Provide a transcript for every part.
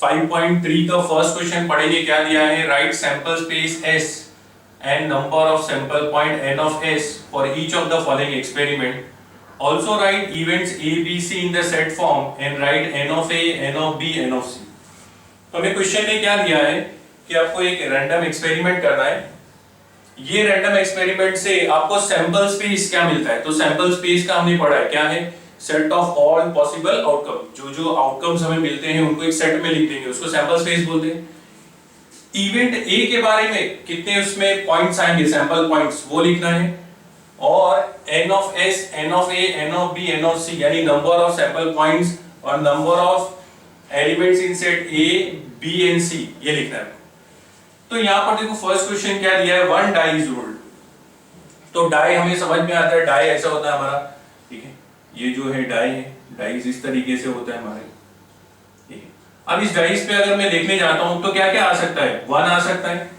5.3 का first question पढ़ेंगे। क्या दिया है? Right sample space S and number of sample point n of S for each of the following experiment. Also write events A, B, C in the set form and write n of A, n of B, n of C. तो हमें question में क्या दिया है कि आपको एक random experiment करना है। ये रैंडम एक्सपेरिमेंट से आपको सैंपल स्पेस क्या मिलता है? तो सैंपल स्पेस का हमने पढ़ा है क्या है? Set of all possible outcome. जो जो आउटकम्स हमें मिलते हैं उनको एक सेट में लिख देंगे, उसको सैंपल स्पेस बोलते हैं। इवेंट ए के बारे में कितने उसमें पॉइंट्स आएंगे, सैंपल पॉइंट्स, वो लिखना है। और N of S, N of A, N of B, N of C, यानी नंबर ऑफ सैंपल पॉइंट्स और number of elements in set A, B and C, ये लिखना है। तो यहां पर देखो फर्स्ट क्वेश्चन क्या दिया है? One die is rolled. तो डाई हमें समझ में आता है, डाई ऐसा होता है हमारा, ठीक है। ये जो है डाई है, डाइस इस तरीके से होता है हमारे। अब इस डाइस पे अगर मैं देखने जाता हूं तो क्या क्या आ सकता है? 1 आ सकता है,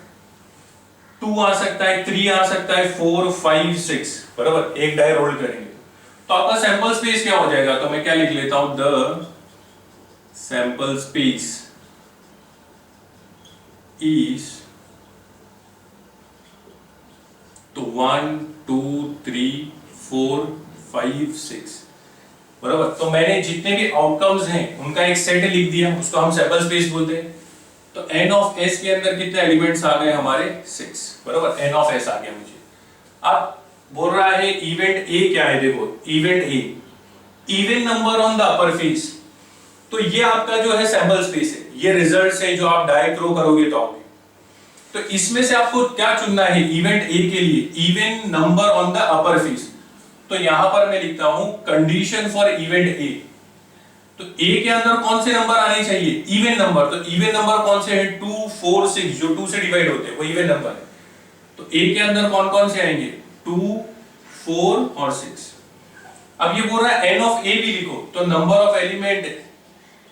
2 आ सकता है, 3 आ सकता है, 4, 5, 6, बराबर। एक डाई रोल करेंगे तो आपका सैंपल स्पेस क्या हो जाएगा? तो मैं क्या लिख लेता हूं? द सैंपल स्पेस इज, तो 1, 2, 3, 4, 5, 6, बराबर। तो मैंने जितने भी आउटकम्स हैं उनका एक सेट लिख दिया, उसको हम सैंपल स्पेस बोलते हैं। तो n ऑफ s के अंदर कितने एलिमेंट्स आ गए हमारे? 6, बराबर। n ऑफ s आ गया मुझे। अब बोल रहा है इवेंट a क्या है? देखो event a, even number on the upper face. तो ये आपका जो है सैंपल स्पेस है, ये रिजल्ट्स है जो आप डाई थ्रो करोगे तो आओगे। तो इसमें से आपको क्या चुनना है इवेंट a के लिए? Even number on the upper face. तो यहां पर मैं लिखता हूं कंडीशन फॉर इवेंट ए। तो ए के अंदर कौन से नंबर आने चाहिए? Even number. तो इवन नंबर कौन से हैं? 2, 4, 6, जो 2 से डिवाइड होते हैं वो इवन नंबर है। तो ए के अंदर कौन कौन से आएंगे? 2, 4 और 6। अब ये बोल रहा है एन ऑफ ए भी लिखो। तो number of element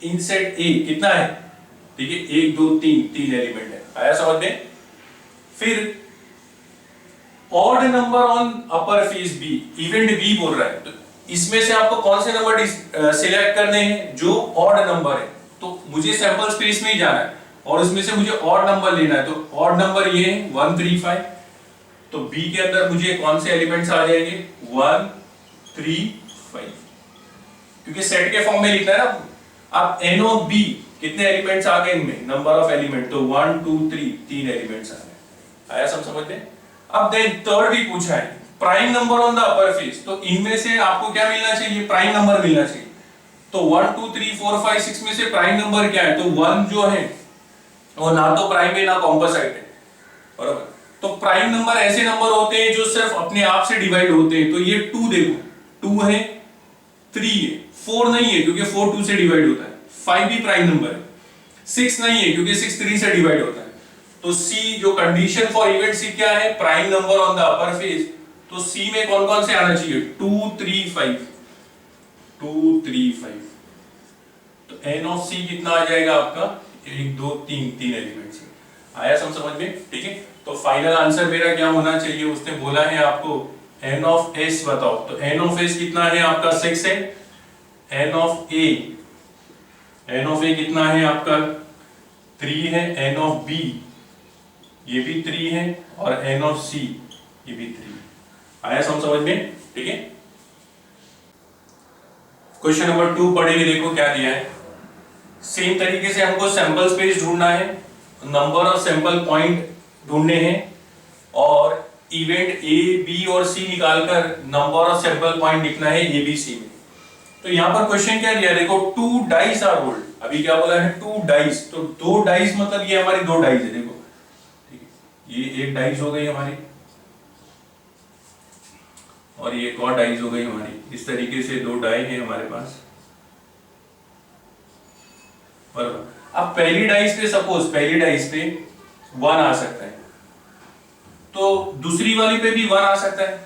in set ए कितना है? ठीक है, 1, 2, 3 एलिमेंट है। आया समझ में? फिर odd number on upper face B, event B बोल रहा है। तो इसमें से आपको कौन से नंबर सिलेक्ट करने हैं? जो ऑड नंबर है। तो मुझे सैंपल स्पेस में ही जाना है और उसमें से मुझे ऑड नंबर लेना है। तो ऑड नंबर ये है 1, 3, 5। तो बी के अंदर मुझे कौन से एलिमेंट्स आ जाएंगे? 1, 3, 5, क्योंकि सेट के फॉर्म में लिखना है ना। अब एन ऑफ बी कितने एलिमेंट्स आ गए इनमें? Number of element. तो 1, 2, 3 एलिमेंट्स आ गए। आया सब समझते हैं? अब देन थर्ड भी पूछा है, prime number on the upper face. तो इनमें से आपको क्या मिलना चाहिए? प्राइम नंबर मिलना चाहिए। तो 1, 2, 3, 4, 5, 6 में से प्राइम नंबर क्या है? तो 1 जो है वो ना तो प्राइम है ना कॉम्पोसाइट है, बराबर। तो प्राइम नंबर ऐसे नंबर होते हैं जो सिर्फ अपने आप से डिवाइड होते हैं। तो ये 2 देखो, 2 है, 3 है, 4 नहीं है क्योंकि 4 2 से डिवाइड होता है, 5 भी प्राइम नंबर है, 6 नहीं है क्योंकि 6 3 से डिवाइड होता है। तो सी जो कंडीशन फॉर इवेंट सी क्या है? Prime number on the upper face. तो सी में कौन कौन से आना चाहिए? 2, 3, 5, 2, 3, 5। तो एन ऑफ सी कितना आ जाएगा आपका? 1, 2, 3 एलिमेंट्स। आया समझ में? ठीक है। तो फाइनल आंसर मेरा क्या होना चाहिए? उसने बोला है आपको एन ऑफ एस बताओ। तो एन ऑफ एस कितना है आपका? 6 है। N of A, N of A कितना है आपका? 3 है। एन ऑफ बी ये भी 3 है और एन ऑफ सी ये भी 3। आया समझ में? ठीक है। क्वेश्चन नंबर 2 पढ़ेंगे। देखो क्या दिया है। सेम तरीके से हमको सैंपल स्पेस ढूंढना है, नंबर ऑफ सैंपल पॉइंट ढूंढने हैं और इवेंट ए, बी और सी निकालकर नंबर ऑफ सैंपल पॉइंट लिखना है ए, बी, सी में। तो यहां पर क्वेश्चन क्या दिया? देखो 2 डाइस आर रोल्ड। अभी क्या बोला है? 2 डाइस। तो 2 डाइस मतलब ये हमारी 2 डाइस है। देखो ये एक डाइस हो गई हमारी और ये एक और डाइस हो गई हमारी। इस तरीके से 2 डाई है हमारे पास, बराबर। अब पहली डाइस पे सपोज पहली डाइस पे 1 आ सकता है, तो दूसरी वाली पे भी 1 आ सकता है।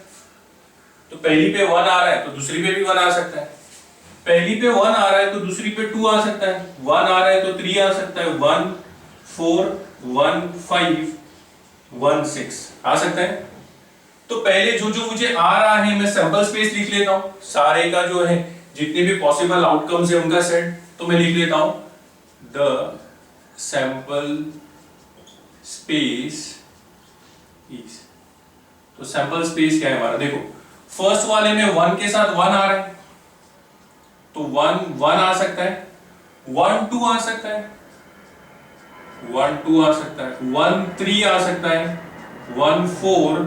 तो पहली पे 1 आ रहा है तो दूसरी पे भी 1 आ सकता है। पहली पे 1 आ रहा है तो दूसरी पे 2 आ सकता है। 1 आ रहा है तो 3 आ सकता है। 1, 4, 1, 5, 1, 6 आ सकता है। तो पहले जो जो मुझे आ रहा है मैं सैंपल स्पेस लिख लेता हूं, सारे का जो है जितने भी पॉसिबल आउटकम्स है उनका सेट। तो मैं लिख लेता हूं द सैंपल स्पेस इज, तो सैंपल स्पेस क्या है हमारा, देखो फर्स्ट वाले में 1 के साथ 1 आ रहा है, तो 1 आ सकता है, 1 2 आ सकता है, 1 2 आ सकता है, 1 3 आ सकता है, 1 4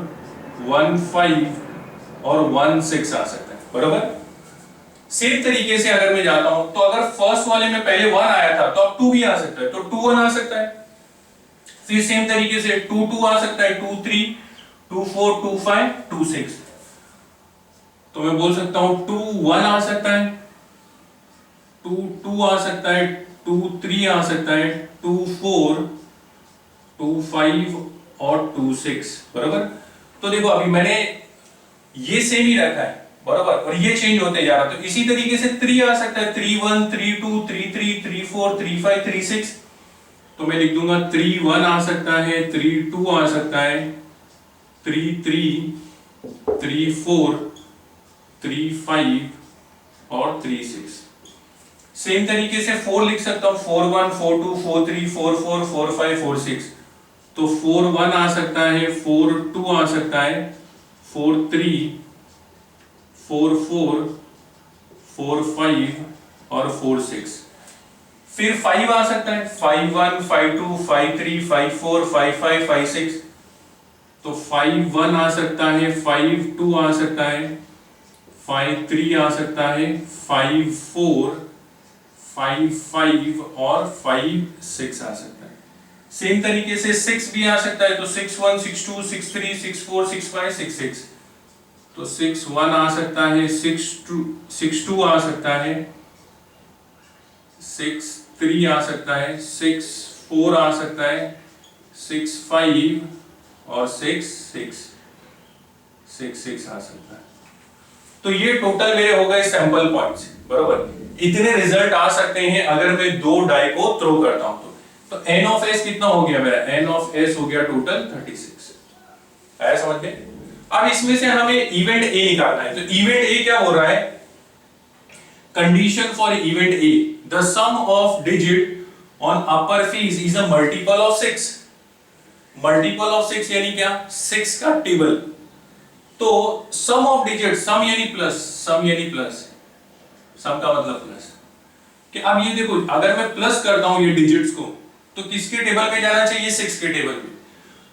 1 5 और 1 6 आ सकता है, बरोबर। सेम तरीके से अगर मैं जाता हूं तो अगर फर्स्ट वाले में पहले 1 आया था तो अब 2 भी आ सकता है, तो 2 1 आ सकता है। फिर सेम तरीके से 2 2 आ सकता है, 2 3 2 4 2 5 2 6, तो मैं बोल सकता हूं 2 1 आ सकता है, 2 2 आ सकता है, 2 3 आ सकता है, 2 4 2 5 और 2 6, बरोबर। तो देखो अभी मैंने ये सेम ही रखा है, बरोबर, और ये चेंज होते जा रहा है, तो इसी तरीके से 3 आ सकता है, 3 1 3 2 3 3 3 4 3 5 3 6, तो मैं लिख दूंगा 3 1 आ सकता है, 3 2 आ सकता है, 3 3 3 4 3 5 और 3 6। सेम तरीके से 4 लिख सकता हूं, 4 1 4 2 4 3 4 4 4 5 4 6, तो 4 1 आ सकता है, 4 2 आ सकता है, 4 3 4 4 4 5 और 4 6। फिर 5 आ सकता है, 5 1 5 2 5 3 5 4 5 5 5 6, तो 5 1 आ सकता है, 5 2 आ सकता है, 5 3 आ सकता है, 5 4 5 5 और 5 6 आ सकता है। सेम तरीके से 6 भी आ सकता है, तो 6 1 6 2 6 3 6 4 6 5 6 6, तो 6 1 आ सकता है, 6 2 आ सकता है, 6 3 आ सकता है, 6 4 आ सकता है, 6 5 और 6 6 6 6 आ सकता है। तो ये टोटल मेरे हो गए सैंपल पॉइंट्स, बरोबर। इतने रिजल्ट आ सकते हैं अगर मैं 2 डाई को थ्रो करता हूं तो n ऑफ s कितना हो गया मेरा, n ऑफ s हो गया टोटल 36, आया समझ में। अब इसमें से हमें इवेंट a निकालना है, तो इवेंट a क्या हो रहा है, condition for event a, the sum of digit on upper face is a multiple of 6, multiple of 6 यानी क्या, 6 का टेबल, तो सम ऑफ डिजिट, सम यानी प्लस, सम यानी प्लस, सम का मतलब प्लस, कि अब ये देखो अगर मैं प्लस करता हूं ये डिजिट्स को तो किसके टेबल में जाना चाहिए, 6 के टेबल में।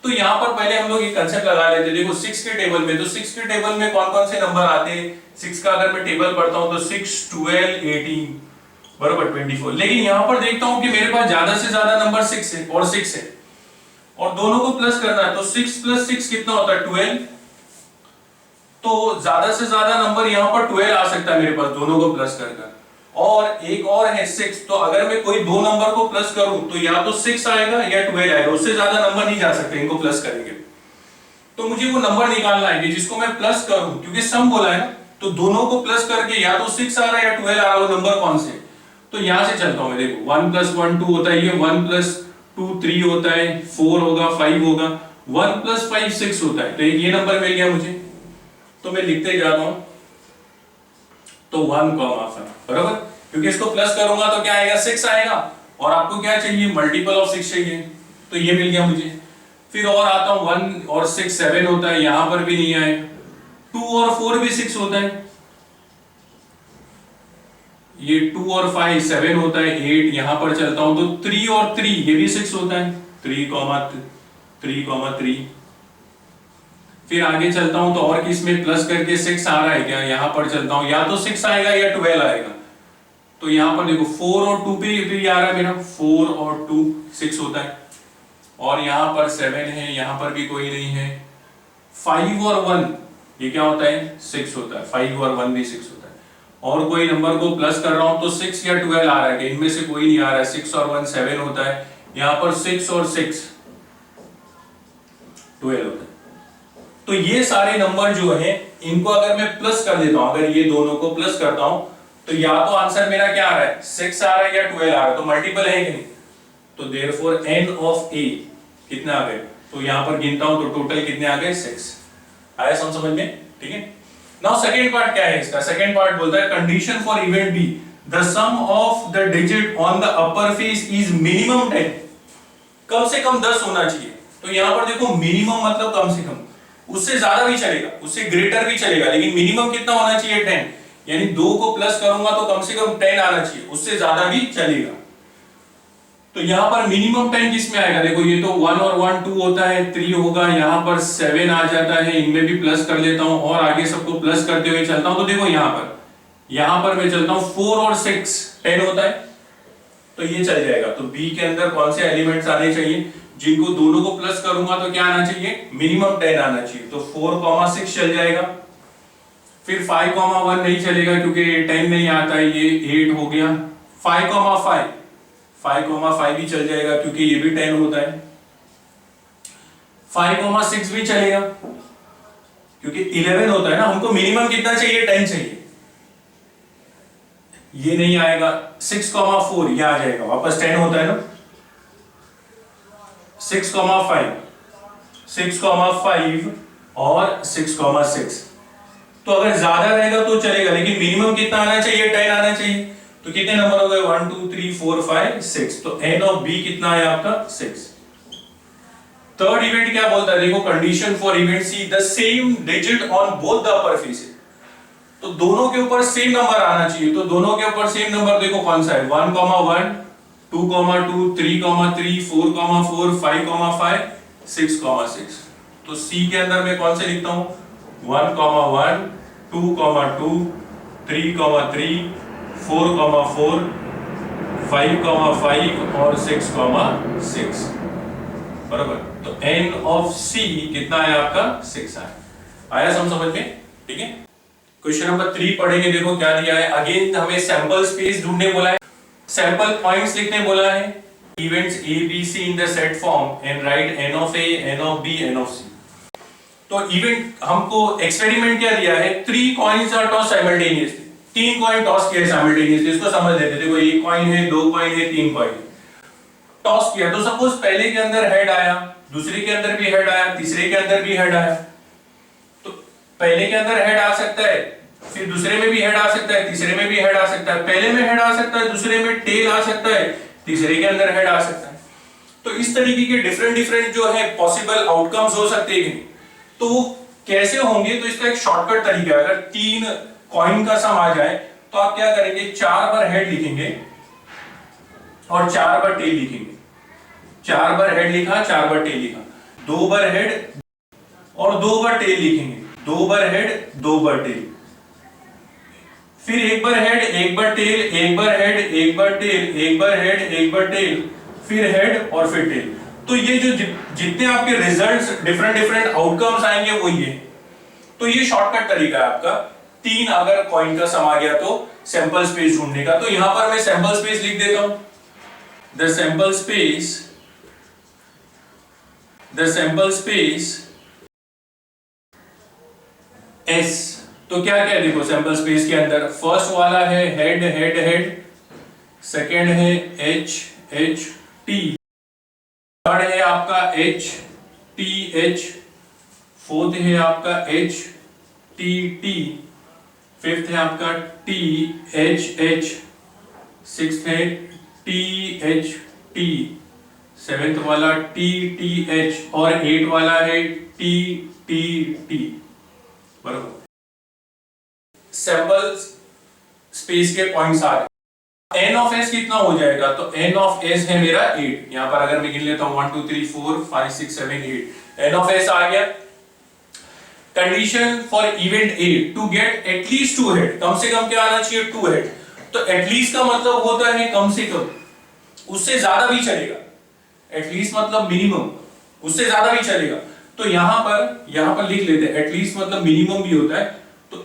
तो यहां पर पहले हम लोग ये कांसेप्ट लगा लेते हैं, देखो 6 के टेबल में, तो 6 के टेबल में कौन कौन से नंबर आते हैं, 6 का अगर मैं टेबल पढ़ता हूं तो 6 12 18 बराबर 24, लेकिन यहां पर देखता हूं कि मेरे पास ज्यादा से ज्यादा नंबर 6 है और 6 है और दोनों को प्लस करना है, तो 6 + 6 कितना होता है 12, तो ज्यादा से ज्यादा नंबर यहां पर 12 आ सकता है मेरे पास दोनों को प्लस कर, और एक और है 6, तो अगर मैं कोई दो नंबर को प्लस करूं तो या तो 6 आएगा या 12 आएगा, उससे ज्यादा नंबर नहीं जा सकते इनको प्लस करेंगे। तो मुझे वो नंबर निकालना है कि जिसको मैं प्लस करूं, क्योंकि सम बोला है ना, तो दोनों को प्लस करके या तो 6 आ रहा है या 12 आ रहा है, वो नंबर कौन से, तो यहां से चलता हूं मैं, देखो 1 + 1 2 होता है, ये 1 + 2 3 होता है, 4 होगा 5 होगा, 1 + 5 6 होता है, तो ये नंबर मिल गया मुझे, तो मैं लिखते जाता हूं, तो 1, 5, बराबर, क्योंकि इसको प्लस करूंगा तो क्या आएगा 6 आएगा, और आपको क्या चाहिए, मल्टीपल ऑफ 6 चाहिए, तो ये मिल गया मुझे। फिर और आता हूं 1 और 6 7 होता है, यहां पर भी नहीं आए, 2 और 4 भी 6 होता है, ये 2 और 5 7 होता है, 8 यहां पर चलता हूं तो 3 और 3 ये भी 6 होता है, 3, 3, फिर आगे चलता हूं तो और किस में प्लस करके 6 आ रहा है क्या, यहां पर चलता हूं, या तो 6 आएगा या 12 आएगा, तो यहां पर देखो 4 और 2 पे फिर आ रहा है मेरा, 4 और 2 6 होता है, और यहां पर 7 है, यहां पर भी कोई नहीं है, 5 और 1 ये क्या होता है 6 होता है, 5 और 1 भी 6 होता है, और कोई नंबर को प्लस कर रहा हूं तो 6 या 12 आ रहा है, इनमें से कोई नहीं आ रहा है, 6 और 1 7 होता है, यहां पर 6 और 6 12 होता है। तो ये सारे नंबर जो है इनको अगर मैं प्लस कर देता हूं, अगर ये दोनों को प्लस करता हूं तो या तो आंसर मेरा क्या आ रहा है 6 आ रहा है या 12 आ रहा है, तो मल्टीपल है कि नहीं, तो देयरफॉर n ऑफ a कितने आ गए, तो यहां पर गिनता हूं तो टोटल कितने आ गए 6, आया समझ में, ठीक है। नाउ सेकंड पार्ट क्या है इसका, सेकंड पार्ट बोलता है condition for event b, the sum of the digit on the upper face is minimum 10, कम से कम 10 होना चाहिए। तो यहां पर देखो मिनिमम मतलब कम से कम, उससे ज्यादा भी चलेगा, उससे ग्रेटर भी चलेगा, लेकिन मिनिमम कितना होना चाहिए 10, यानी 2 को प्लस करूंगा तो कम से कम 10 आना चाहिए, उससे ज्यादा भी चलेगा। तो यहां पर मिनिमम 10 किसमें आएगा, देखो ये तो 1 और 1 2 होता है, 3 होगा, यहां पर 7 आ जाता है, इनमें भी प्लस कर लेता हूं और आगे सबको प्लस करते हुए चलता हूं। तो देखो यहां पर मैं चलता हूं 4 और 6 10 होता है, तो ये चल जाएगा। तो बी के अंदर कौन से एलिमेंट्स आने चाहिए, जिनको दोनों को प्लस करूंगा तो क्या आना चाहिए, मिनिमम 10 आना चाहिए। तो 4,6 चल जाएगा। फिर 5,1 नहीं चलेगा क्योंकि 10 नहीं आता है, ये 8 हो गया। 5,5 भी चल जाएगा क्योंकि ये भी 10 होता है। 5,6 भी चलेगा क्योंकि 11 होता है ना, हमको मिनिमम कितना चाहिए, 10 चाहिए, ये नहीं आएगा। 6,4 ये आ जाएगा, वापस 10 होता है ना। 6,5 और 6,6। तो अगर ज्यादा रहेगा तो चलेगा, लेकिन मिनिमम कितना आना चाहिए, 10 आना चाहिए। तो कितने नंबर हो गए, 1 2 3 4 5 6। तो एन ऑफ बी कितना है आपका, 6। थर्ड इवेंट क्या बोलता है, देखो condition for event see the same digit on both the upper faces, तो दोनों के ऊपर सेम नंबर आना चाहिए। तो दोनों के ऊपर सेम नंबर देखो कौन सा है, 1,1 2,2 3,3 4,4 5,5 6,6। तो सी के अंदर मैं कौन से लिखता हूं, 1,1 2,2 3,3 4,4 5,5 और 6,6 बराबर। तो एन ऑफ सी कितना है आपका, 6 आया समझ में, ठीक है। क्वेश्चन नंबर 3 पढ़ेंगे, देखो क्या दिया है। अगेन हमें सैंपल स्पेस ढूंढने बोला है, सैंपल पॉइंट्स लिखने बोला है। Events A B C in the set form and write N of A N of B N of C. तो इवेंट हमको एक्सपेरिमेंट क्या दिया है, 3 coins are toss simultaneously, 3 coin toss किए साइमल्टेनियसली। इसको समझ लेते, देखो 1 कॉइन है, 2 कॉइन है, 3 कॉइन टॉस किया। तो सपोज पहले के अंदर हेड आया, दूसरे के अंदर भी हेड आया, तीसरे के अंदर भी हेड आया। तो पहले के अंदर हेड आ सकता है, फिर दूसरे में भी हेड आ सकता है, तीसरे में भी हेड आ सकता है, पहले में हेड आ सकता है, दूसरे में टेल आ सकता है, तीसरे के अंदर हेड आ सकता है। तो इस तरीके के डिफरेंट जो है पॉसिबल आउटकम्स हो सकते हैं। तो वो कैसे होंगे, तो इसका एक शॉर्टकट तरीका है। अगर 3 कॉइन का सम आ जाए तो आप क्या करेंगे, 4 बार हेड लिखेंगे और 4 बार टेल लिखेंगे। 4 बार हेड लिखा, 4 बार टेल लिखा, 2 बार हेड और 2 बार टेल लिखेंगे, 2 बार हेड 2 बार टेल, फिर 1 बार हेड 1 बार टेल, 1 बार हेड 1 बार टेल, 1 बार हेड 1 बार टेल, फिर हेड और फिर टेल। तो ये जो जितने आपके रिजल्ट्स डिफरेंट आउटकम्स आएंगे वो ये। तो ये शॉर्टकट तरीका है आपका, 3 अगर कॉइन का सम आ गया तो सैंपल स्पेस ढूंढने का। तो यहां पर मैं सैंपल स्पेस लिख देता हूं, द सैंपल स्पेस S। तो क्या क्या देखो सैंपल स्पेस के अंदर, फर्स्ट वाला है हेड हेड हेड, सेकंड है H H T, थर्ड है आपका H T H, फोर्थ है आपका H T T, फिफ्थ है आपका T H H, सिक्स्थ है T H T, सेवेंथ वाला T T H और एट वाला है T T T बराबर। सैंपल स्पेस के पॉइंट्स आ रहे, n ऑफ s कितना हो जाएगा, तो n ऑफ s है मेरा 8। यहां पर अगर मैं गिन लेता हूं 1 2 3 4 5 6 7 8, n ऑफ s आ गया। Condition for event a to get at least 2 head, कम से कम क्या आना चाहिए, 2 हेड। तो एटलीस्ट का मतलब होता है कम से कम, उससे ज्यादा भी चलेगा। एटलीस्ट मतलब मिनिमम, उससे ज्यादा भी चलेगा। तो यहां पर लिख लेते हैं, एटलीस्ट मतलब मिनिमम भी होता है। तो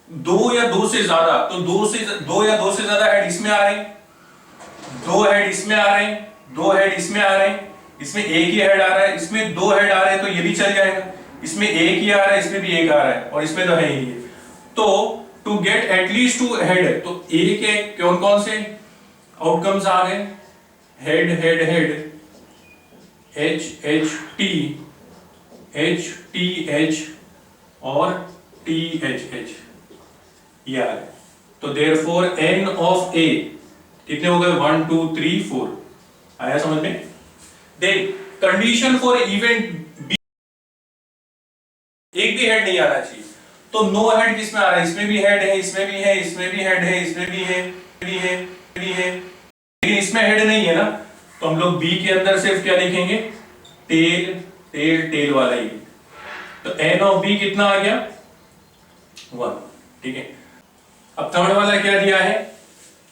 2 या 2 से ज्यादा, तो 2 या 2 से ज्यादा हेड इसमें आ रहे हैं, 2 हेड इसमें आ रहे हैं, 2 हेड इसमें आ रहे हैं, इसमें एक ही हेड आ रहा है, इसमें 2 हेड आ रहे हैं, तो ये भी चल जाएगा। इसमें एक ही आ रहा है, इसमें भी एक आ रहा है, और इसमें तो है ही है। तो टू गेट एटलीस्ट 2 हेड, तो ए के कौन कौन से आउटकम्स आ गए, head head head, H H T H T H और T H H, ये आ रहा है। तो देयरफॉर n ऑफ a कितने हो गए 1 2 3 4 आया समझ में। Then condition for event B, एक भी हेड नहीं आना चाहिए। तो नो हेड किसमें आ रहा है, इसमें भी हेड है, इसमें भी है, इसमें भी हेड है, इसमें भी है, भी है, भी है, लेकिन इसमें हेड नहीं है ना, तो हम लोग बी के अंदर सिर्फ क्या लिखेंगे, टेल टेल टेल वाला ही। तो एन ऑफ बी कितना आ गया 1, ठीक है। अब थर्ड वाला क्या दिया है,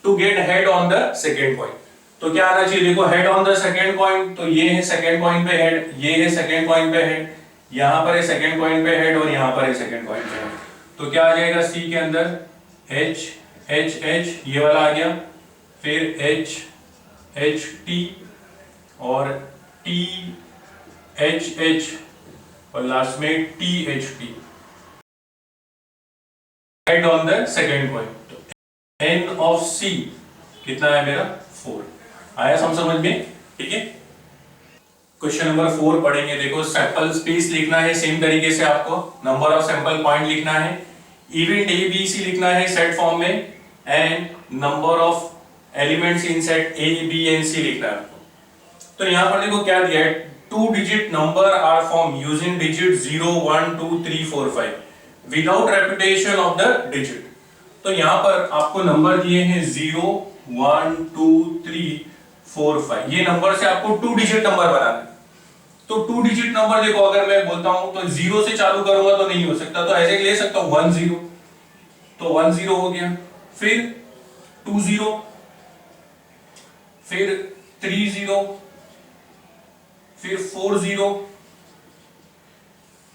to get head on the second point, तो क्या आना चाहिए, देखो head on the second point, तो ये है सेकेंड पॉइंट पे हेड, ये है सेकेंड पॉइंट पे हेड, यहां पर है सेकेंड पॉइंट पे हेड और यहां पर है सेकेंड पॉइंट पे हेड, तो क्या आ जाएगा सी के अंदर एच एच एच ये वाला आ गया, फिर एच एच टी और टी एच एच और लास्ट में T H T, head on the second point. तो एन ऑफ सी कितना है मेरा 4, आया समझ में, ठीक है। क्वेश्चन नंबर 4 पढ़ेंगे, देखो सैंपल स्पेस लिखना है सेम तरीके से, आपको नंबर ऑफ सैंपल पॉइंट लिखना है, इवेंट ए बी सी लिखना है सेट फॉर्म में, and number of elements in set A B and C लिखना है आपको। तो यहां पर देखो क्या दिया है, 2 digit number are form using digit 0 1 2 3 4 5 without repetition of the digit. तो यहां पर आपको नंबर दिए हैं 0 1 2 3 4 5, ये नंबर से आपको 2 डिजिट नंबर बनाना है। तो 2 डिजिट नंबर देखो, अगर मैं बोलता हूं तो 0 से चालू करूंगा तो नहीं हो सकता, तो ऐसे ले सकता हूं 1 0, तो 1 0 हो गया, फिर 2 0, फिर 3 0, फिर 4 0,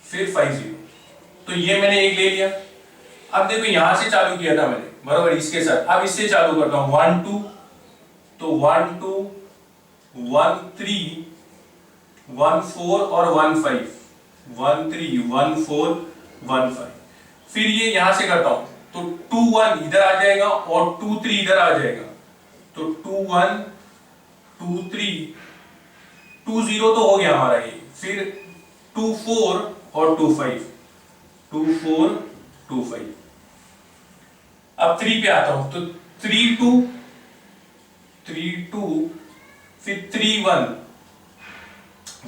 फिर 5 0, तो ये मैंने एक ले लिया। अब देखो यहां से चालू किया था मैंने बराबर इसके साथ, अब इससे चालू करता हूं 1 2, तो 1 2 1 3 1 4 और 1 5, 1 3 1 4 1 5, फिर ये यहां से करता हूं तो 2 1 इधर आ जाएगा और 2 3 इधर आ जाएगा, तो 2 1 2 3 2 0 तो हो गया हमारा ये, फिर 2 4 और 2 5 2 4 2 5। अब 3 पे आता हूं तो 3 2 3 2, फिर 3 1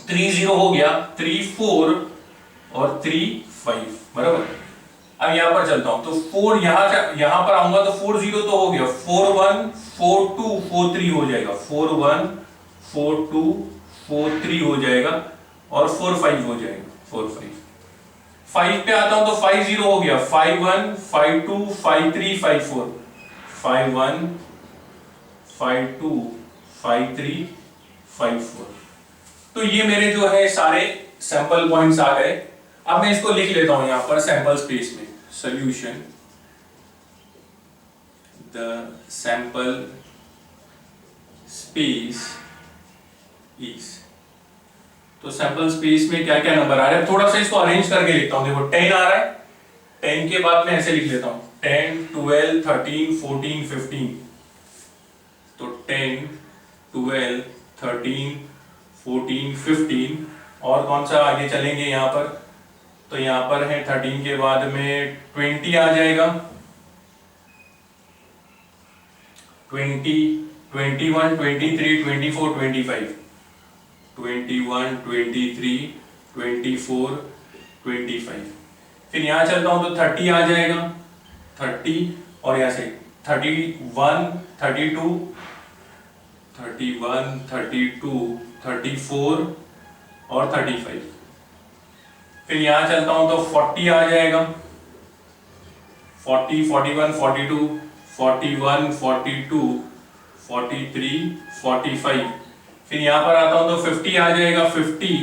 3 0 हो गया, 3 4 और 3 5 बराबर। अब यहां पर चलता हूं तो 4 यहां पर आऊंगा तो 4 0 तो हो गया, 4 1 4 2 4 3 हो जाएगा, 4 1 4 2 4 3 हो जाएगा और 4 5 हो जाएगा, 4 5। 5 पे आता हूं तो 5 0 हो गया, 5 1 5 2 5 3 5 4, 5 1 5 2 5 3 5 4। तो ये मेरे जो है सारे सैंपल पॉइंट्स आ गए। अब मैं इसको लिख लेता हूं यहां पर सैंपल स्पेस में, solution the sample space is, तो सैंपल स्पेस में क्या क्या नंबर आ रहे हैं, थोड़ा सा इसको अरेंज करके लिखता हूं। देखो 10 आ रहा है, 10 के बाद मैं ऐसे लिख लेता हूं 10 12 13 14 15, तो 10 12 13 14 15, और कौन सा आगे चलेंगे यहां पर, तो यहां पर है 13 के बाद में 20 आ जाएगा, 20 21 23 24 25 21 23 24 25, फिर यहां चलता हूं तो 30 आ जाएगा, 30 और यहां से 31 32 31 32 34 और 35, फिर यहां चलता हूं तो 40 आ जाएगा, 40 41 42 41 42 43 45, फिर यहां पर आता हूं तो 50 आ जाएगा, 50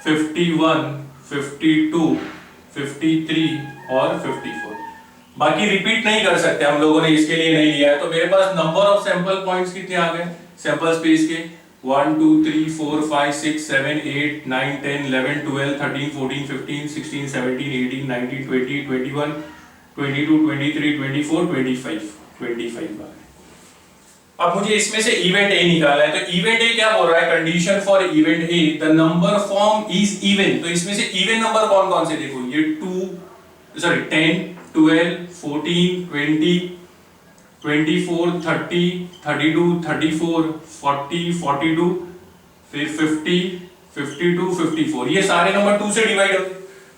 51 52 53 और 54। बाकी रिपीट नहीं कर सकते हम लोगों ने, इसके लिए नहीं लिया है। तो मेरे पास नंबर ऑफ सैंपल पॉइंट्स कितने आ गए सैंपल स्पेस के, 1 2 3 4 5 6 7 8 9 10 11 12 13 14 15 16 17 18 19 20 21 22 23 24 25 25 बार। अब मुझे इसमें से इवेंट ए निकालना है, तो इवेंट ए क्या बोल रहा है, condition for event A the number form is even. तो इसमें से इवन नंबर कौन कौन से, देखो ये 10 12 14 20 24, 30, 32, 34, 40, 42, फिर 50, 52, 54, ये सारे नंबर 2 से डिवाइड होते,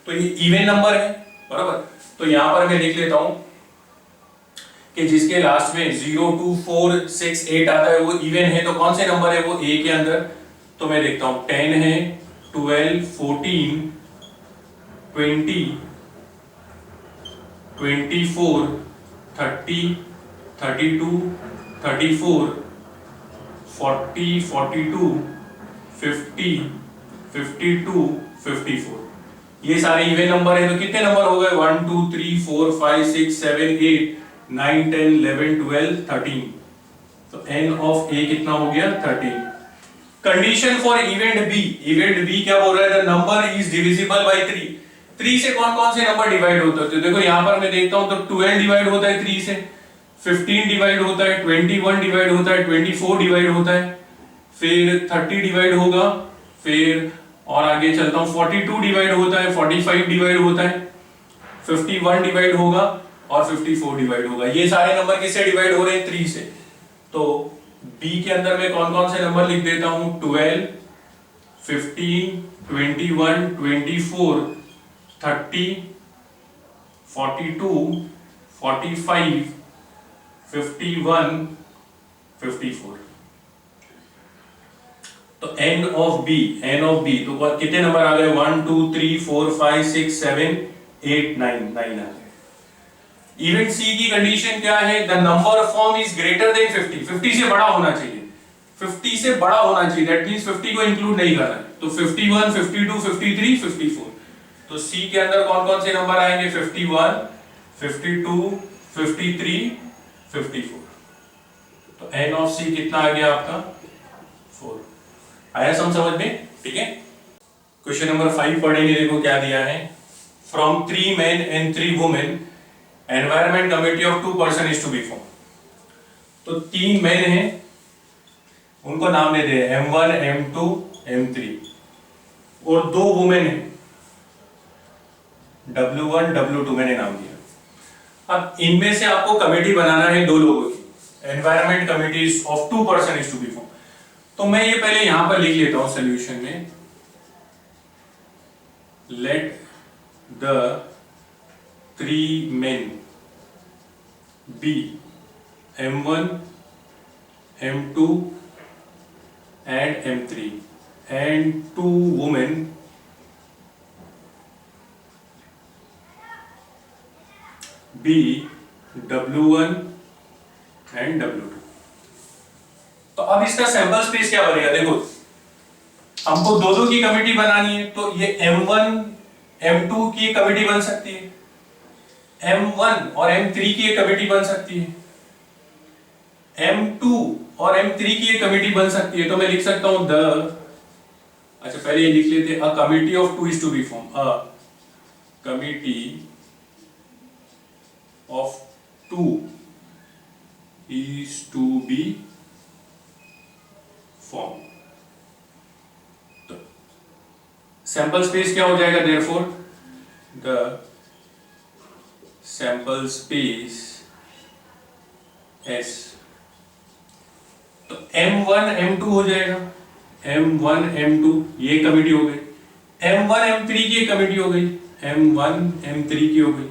तो ये इवन नंबर है बराबर। तो यहां पर मैं लिख लेता हूं कि जिसके लास्ट में 0, 2, 4, 6, 8 आता है वो इवन है, तो कौन से नंबर है वो ए के अंदर, तो मैं देखता हूं 10 है, 12, 14, 20, 24, 30, 32, 34, 40, 42, 50, 52, 54, ये सारे इवन नंबर है। तो कितने नंबर हो गए? 1, 2, 3, 4, 5, 6, 7, 8, 9, 10, 11, 12, 13, तो n ऑफ a कितना हो गया? 13। Condition for event B, event B क्या बोल रहा है? The number is divisible by 3। 3 से कौन कौन से नंबर डिवाइड होते हैं? तो देखो यहां पर मैं देखता हूं तो 12 डिवाइड होता है 3 से, 15 डिवाइड होता है, 21 डिवाइड होता है, 24 डिवाइड होता है, फिर 30 डिवाइड होगा, फिर और आगे चलता हूं 42 डिवाइड होता है, 45 डिवाइड होता है, 51 डिवाइड होगा और 54 डिवाइड होगा। ये सारे नंबर किससे डिवाइड हो रहे हैं? 3 से। तो बी के अंदर मैं कौन कौन से नंबर लिख देता हूं? 12, 15, 21, 24, 30, 42, 45, 51, 54। तो n ऑफ बी, तो कितने नंबर आ गए? 1, 2, 3, 4, 5, 6, 7, 8, 9, 9 आ गए। इवेंट सी की कंडीशन क्या है? The number form is greater then 50, 50 से बड़ा होना चाहिए, 50 से बड़ा होना चाहिए, दैट मींस 50 को इंक्लूड नहीं कर रहा है। तो 51, 52, 53, 54, तो सी के अंदर कौन कौन से नंबर आएंगे? 51, 52, 53, 54। तो n ऑफ सी कितना आ गया आपका? 4। आया समझ में? ठीक है। क्वेश्चन नंबर 5 पढ़ेंगे, देखो क्या दिया है। From 3 men and 3 women environment committee of 2 person is to be form. तो 3 मैन हैं, उनको नाम दे दे M1, M2, M3, और 2 वुमेन हैं, W1, W2 मैंने नाम दिया। अब इनमें से आपको कमेटी बनाना है 2 लोगों की, environment committee of 2 person is to be form. तो मैं ये पहले यहां पर लिख लेता हूं सोल्यूशन में, let the 3 men be M1, M2 and M3 and 2 women be W1 and W2। तो अब इसका सैंपल स्पेस क्या बनेगा? देखो हमको 2-2 की कमेटी बनानी है, तो ये M1, M2 की कमेटी बन सकती है, M1 और M3 की एक कमेटी बन सकती है, M2 और M3 की एक कमेटी बन सकती है। तो मैं लिख सकता हूं अच्छा पहले ये लिख लेते हैं, a committee of 2 is to be form, a committee of 2 is to be form. तो सैंपल स्पेस क्या हो जाएगा? Therefore the sample space S, तो M1, M2 हो जाएगा, M1, M2 ये कमेटी हो गई, M1, M3 की एक कमेटी हो गई, M1, M3 की हो गई,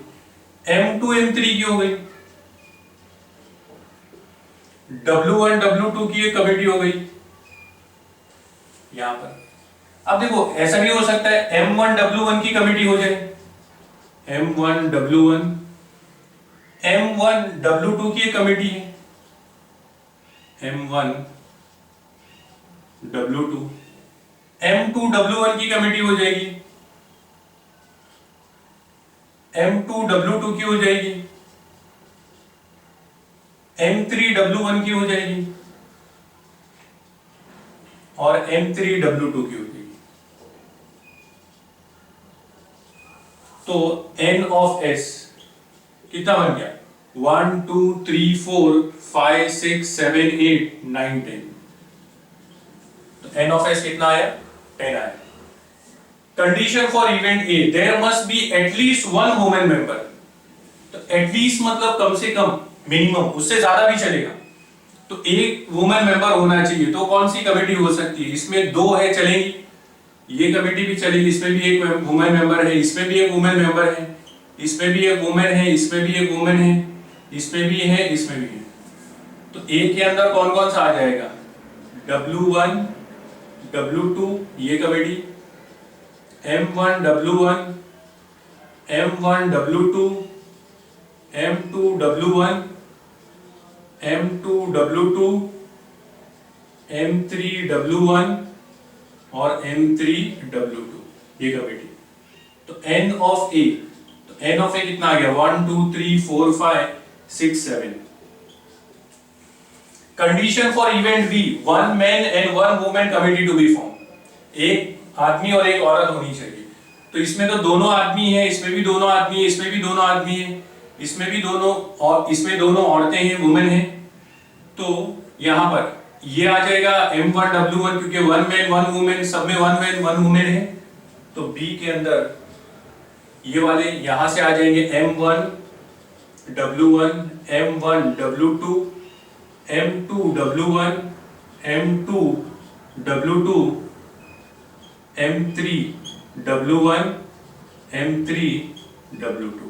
M2, M3 की हो गई, W1, W2 की एक कमेटी हो गई यहां पर। अब देखो ऐसा भी हो सकता है M1, W1 की कमेटी हो जाए, M1, W1, M1, W2 की एक कमेटी है, M1, W2, M2, W1 की कमेटी हो जाएगी, M2, W2 की हो जाएगी, M3, W1 की हो जाएगी और M3, W2 की हो जाएगी। तो N ऑफ S कितना बन गया? 1, 2, 3, 4, 5, 6, 7, 8, 9, 10। तो N ऑफ S कितना आया? 10 आया। Condition for event A, there must be at least 1 women member. तो एटलीस्ट मतलब कम से कम, मिनिमम, उससे ज्यादा भी चलेगा। तो एक वुमेन मेंबर होना चाहिए। तो कौन सी कमेटी हो सकती है? इसमें दो है, चलेंगी, ये कमेटी भी चलेगी, इसमें भी एक वुमेन मेंबर है, इसमें भी एक वुमेन मेंबर है, इसमें भी एक वुमेन है, इसमें भी एक वुमेन है, इसमें भी है, इसमें भी है। तो ए के अंदर कौन कौन सा आ जाएगा? W1 W2 ये committee, M1 W1, M1 W2, M2 W1, M2 W2, M3 W1 और M3 W2 ये कमेटी। तो N ऑफ A, तो N ऑफ A कितना आ गया? 1 2 3 4 5 6 7। Condition for event B, 1 man and 1 women committee to be form. एक आदमी और एक औरत होनी चाहिए। तो इसमें तो दोनों आदमी है, इसमें भी दोनों आदमी है, इसमें भी दोनों आदमी है, इसमें भी दोनों, और इसमें दोनों औरतें हैं, वुमेन है। तो यहां पर ये आ जाएगा M1 W1, क्योंकि 1 मैन 1 वुमेन, सब में 1 मैन 1 वुमेन है। तो बी के अंदर ये वाले यहां से आ जाएंगे M1 W1, M1 W2, M2 W1, M2 W2, M3 W1, M3 W2।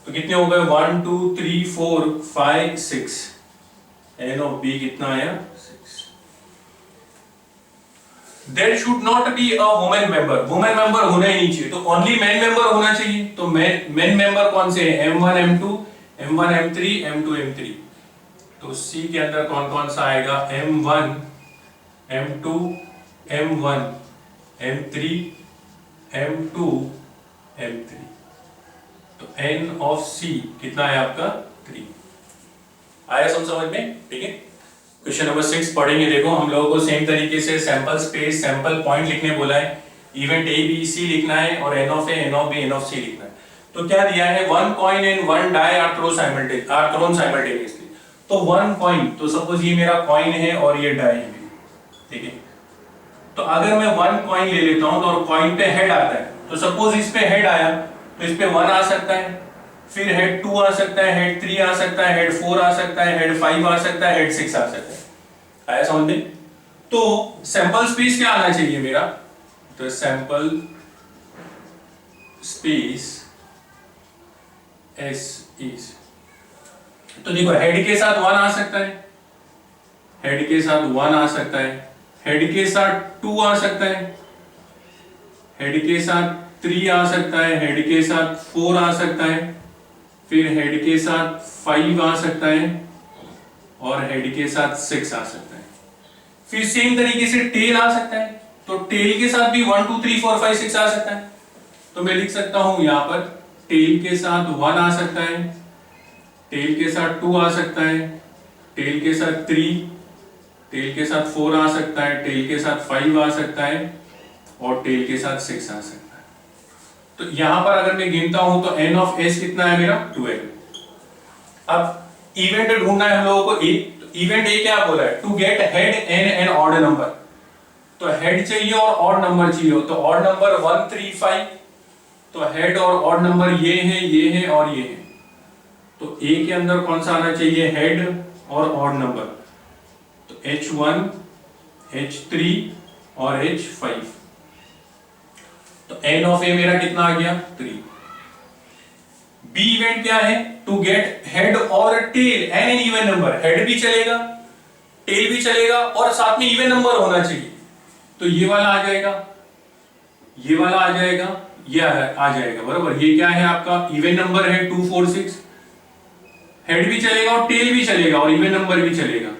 तो कितने हो गए? 1 2 3 4 5 6। N of B कितना आया? 6। There should not be a woman member। Women member होना ही नहीं चाहिए, तो ओनली मैन मेंबर होना चाहिए। तो मैन मेंबर कौन से हैं? M1 M2, M1 M3, M2 M3। तो C के अंदर कौन कौन सा आएगा? M1 M2 M1 M3 M2 M3। तो N of C कितना है आपका? 3। आया समझ में? ठीक है। क्वेश्चन नंबर 6 पढ़ेंगे। देखो हम लोगों को सेम तरीके से सैंपल स्पेस, सैंपल पॉइंट लिखने बोला है, इवेंट A B C लिखना है और N of A, N of B, N of C लिखना है। तो क्या दिया है? 1 coin and 1 die are thrown simultaneously. तो 1 कॉइन, तो सपोज ये मेरा कॉइन है और ये डाई है, ठीक है। तो अगर मैं 1 कॉइन ले लेता हूं तो कॉइन पे हेड आता है, तो सपोज इस पे हेड आया तो इस पे 1 आ सकता है, फिर हेड 2 आ सकता है, हेड 3 आ सकता है, हेड 4 आ सकता है, हेड 5 आ सकता है, हेड 6 आ सकता है। आया समझ में? तो सैंपल स्पेस क्या आना चाहिए मेरा? तो सैंपल स्पेस S इज, तो देखो हेड के साथ 1 आ सकता है, हेड के साथ 1 आ सकता है, हेड के साथ 2 आ सकता है, हेड के साथ 3 आ सकता है, हेड के साथ 4 आ सकता है, फिर हेड के साथ 5 आ सकता है और हेड के साथ 6 आ सकता है। फिर सेम तरीके से टेल आ सकता है, तो टेल के साथ भी 1 2 3 4 5 6 आ सकता है। तो मैं लिख सकता हूं यहां पर टेल के साथ 1 आ सकता है, टेल के साथ 2 आ सकता है, टेल के साथ 3, टेल के साथ 4 आ सकता है, टेल के साथ 5 आ सकता है और टेल के साथ 6 आ सकता है। तो यहां पर अगर मैं गिनता हूं तो N of S कितना है मेरा? 12। अब इवेंट ढूंढना है हम लोगों को A। तो इवेंट A क्या बोला है? To get head N and odd number. तो हेड चाहिए और ऑड नंबर चाहिए हो, तो ऑड नंबर 1 3 5। तो हेड और ऑड नंबर ये है और ये है। तो A के अंदर कौन सा आना चाहिए? हेड और ऑड नंबर। तो H1 H3 और H5। तो N of A मेरा कितना आ गया? 3। B इवेंट क्या है? टू गेट हेड और tail and an even number. Head भी चलेगा, टेल भी चलेगा और साथ में इवन नंबर होना चाहिए। तो ये वाला आ जाएगा, ये वाला आ जाएगा, ये आ जाएगा, बराबर। ये क्या है आपका? इवन नंबर है 2 4 6। हेड भी चलेगा और टेल भी चलेगा और इवन नंबर भी चलेगा।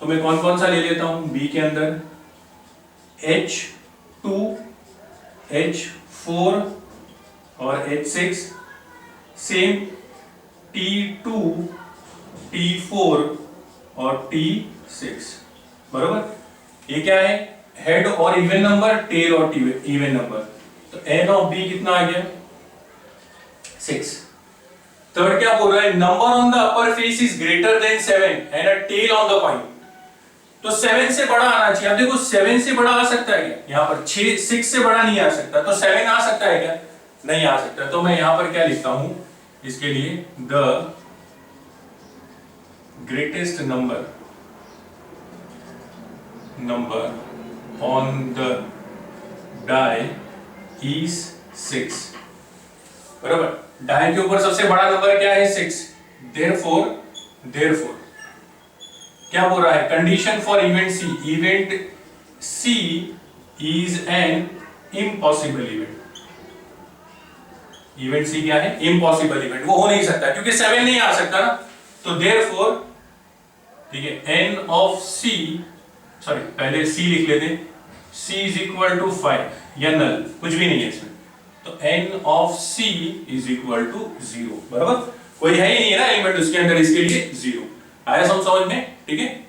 तो मैं कौन कौन सा ले लेता हूं बी के अंदर? H2 H4 और H6, सेम T2 T4 और T6, बराबर। ये क्या है? हेड और इवन नंबर, टेल और इवन नंबर। तो N ऑफ B कितना आ गया? 6। थर्ड क्या बोल रहा है? Number on the upper face is greater than 7 and a tail on the coin. तो 7 से बड़ा आना चाहिए। अब देखो 7 से बड़ा आ सकता है क्या? यहाँ पर 6 से बड़ा नहीं आ सकता, तो 7 आ सकता है क्या? नहीं आ सकता। तो मैं यहाँ पर क्या लिखता हूं इसके लिए? The greatest number on the die is 6, बराबर। डाई के ऊपर सबसे बड़ा नंबर क्या है? 6। therefore क्या बोल रहा है? Condition for event C is an impossible event। Event C क्या है? इम्पॉसिबल इवेंट, वो हो नहीं सकता क्योंकि 7 नहीं आ सकता ना। तो therefore, ठीक है, n of C, सॉरी पहले C लिख लेते, C is equal to 5 या नल, कुछ भी नहीं है इसमें। तो n of C is equal to 0, बराबर। कोई है ही नहीं है ना एलिमेंट उसके अंदर, इसके लिए 0 आया समझ में, ठीक है।